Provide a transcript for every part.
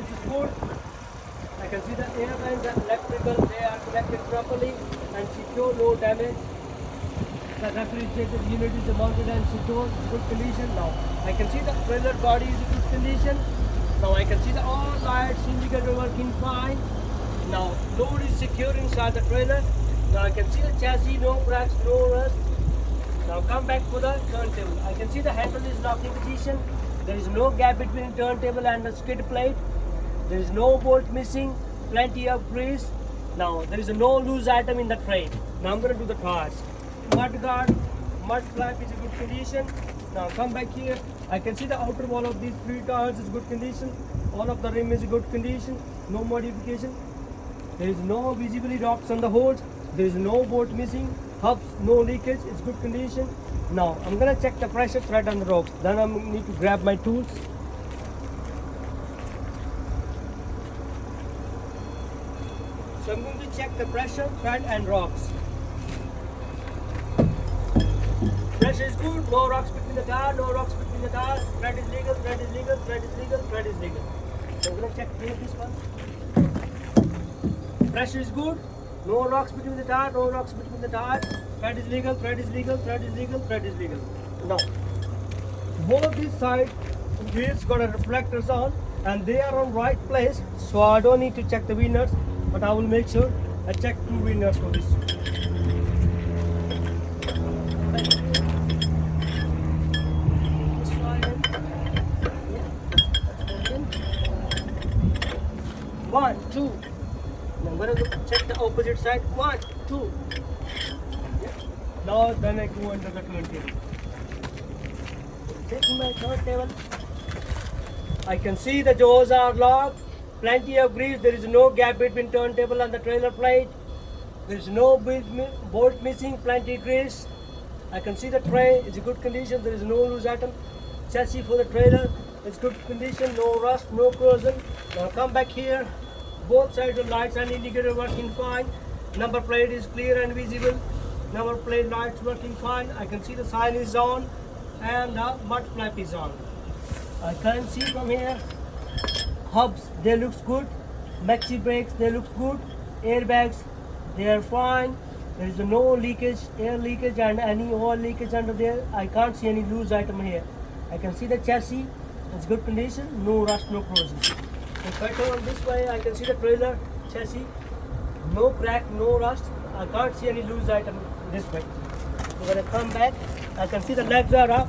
balance is good. I can see the air lines and electrical, they are connected properly and secure, no damage. The refrigerator unit is mounted and secure, good condition. Now I can see the trailer body is in good condition. Now I can see the all lights indicator working fine. Now load is secure inside the trailer. Now I can see the chassis, no cracks, no rust. Now come back to the turntable. I can see the handle is locking position. There is no gap between turntable and the skid plate. There is no bolt missing, plenty of grease. Now there is no loose item in the tray. Now I'm going to do the tires. Mud guard, mud flap is in good condition. Now come back here. I can see the outer wall of these three tires is good condition. All of the rim is in good condition. No modification. There is no visibly rocks on the holes. There is no bolt missing. Hubs, no leakage. It's good condition. Now I'm gonna check the pressure thread on the rocks. Then I need to grab my tools. So I'm going to check the pressure, thread and rocks. Pressure is good, no rocks between the tire, no rocks between the tire. Thread is legal, thread is legal, thread is legal, thread is legal. So I'm going to check this one. Pressure is good, no rocks between the tire, no rocks between the tire. Thread is legal, thread is legal, thread is legal, thread is legal. Now, both these side wheels got a reflectors on and they are on right place. So I don't need to check the wheel nuts. But I will make sure I check two wheel nuts for this. One, two. Now I'm going to check the opposite side. One, two. Now then I go under the turntable. Taking my turntable. I can see the jaws are locked. Plenty of grease, there is no gap between turntable and the trailer plate. There is no bolt missing, plenty grease. I can see the tray is in good condition, there is no loose item. Chassis for the trailer is good condition, no rust, no corrosion. Now come back here, both sides of lights and indicator working fine. Number plate is clear and visible. Number plate lights working fine. I can see the sign is on and the mud flap is on. I can see from here. Hubs, they looks good. Maxi brakes, they looks good. Airbags, they are fine. There is no leakage, air leakage and any oil leakage under there. I can't see any loose item here. I can see the chassis, it's good condition, no rust, no corrosion. If I turn this way, I can see the trailer chassis, no crack, no rust. I can't see any loose item this way. So when I come back, I can see the legs are up,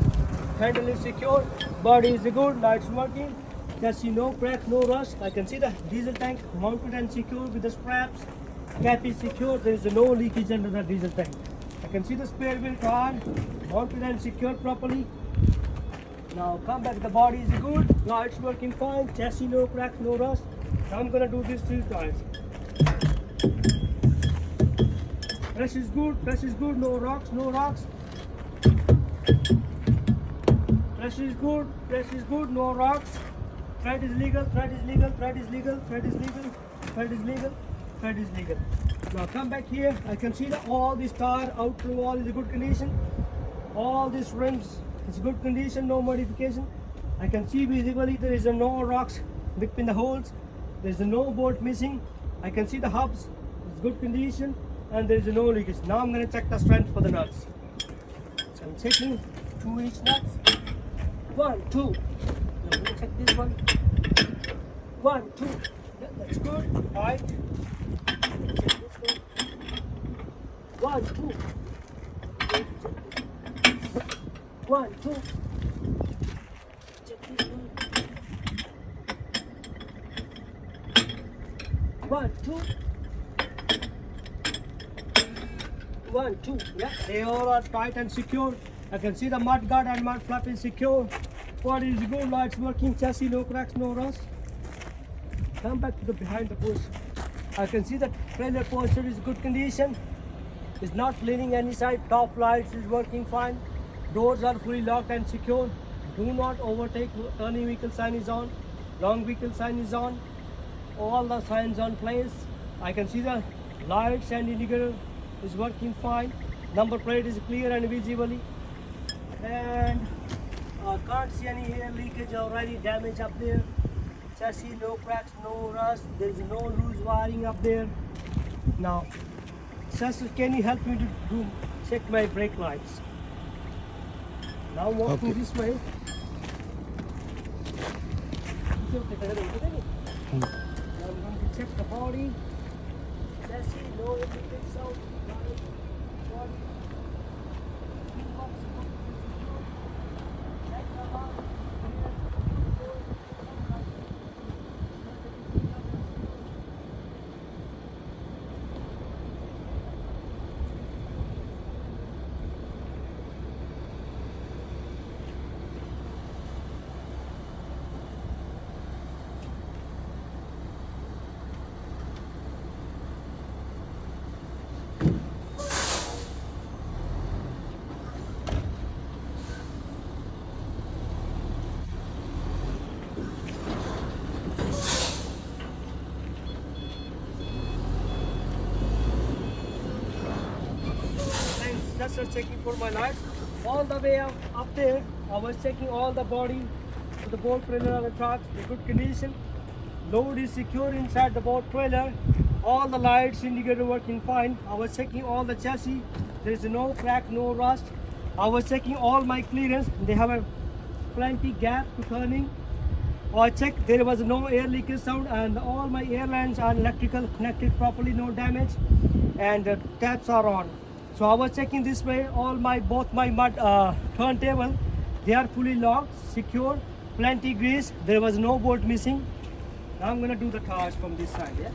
handle is secure, body is good, lights working. Chassis, no crack, no rust. I can see the diesel tank mounted and secure with the straps. Cap is secure. There is no leakage under the diesel tank. I can see the spare wheel tire mounted and secured properly. Now come back. The body is good. Lights working fine. Chassis, no crack, no rust. Now I'm gonna do these three tires. Pressure is good. Pressure is good. No rocks. No rocks. Pressure is good. Pressure is good. No rocks. Thread is legal, thread is legal, thread is legal, thread is legal, thread is legal, thread is legal. Now come back here. I can see that all this tire outer wall is in good condition. All these rims is good condition, no modification. I can see visibly there is no rocks between the holes. There is no bolt missing. I can see the hubs, it's good condition and there is no leakage. Now I'm going to check the strength for the nuts. So I'm checking 2 each nuts. 1, 2. Now I'm going to check this one. 1, 2. Yeah, that's good. Right. Check this one. 1, 2. 1, 2. Check this one. 1, 2. 1, 2. Yeah, they all are tight and secure. I can see the mud guard and mud flap is secure. Body is good, lights working, chassis no cracks, no rust. Come back to the behind the bush. I can see the trailer posture is good condition. It's not leaning any side. Top lights is working fine. Doors are fully locked and secure. Do not overtake. Turning vehicle sign is on. Long vehicle sign is on. All the signs on place. I can see the lights and indicator is working fine. Number plate is clear and visibly. And I can't see any air leakage or any damage up there. chassis, no cracks, no rust. There is no loose wiring up there. Now, Cecil, can you help me to check my brake lights? Now walking Okay. this way. Now I'm going to check the body. Chassis, no big sound. Body. Just checking for my lights. All the way up there, I was checking all the body, the boat trailer of the truck, in good condition. Load is secure inside the boat trailer. All the lights indicator working fine. I was checking all the chassis. There is no crack, no rust. I was checking all my clearance. They have a plenty gap to turning. I checked there was no air leakage sound and all my air lines are electrical connected properly, no damage, and taps are on. So I was checking this way, all my both my mud turntable, they are fully locked, secure, plenty grease, there was no bolt missing. Now I'm gonna do the tires from this side, yeah.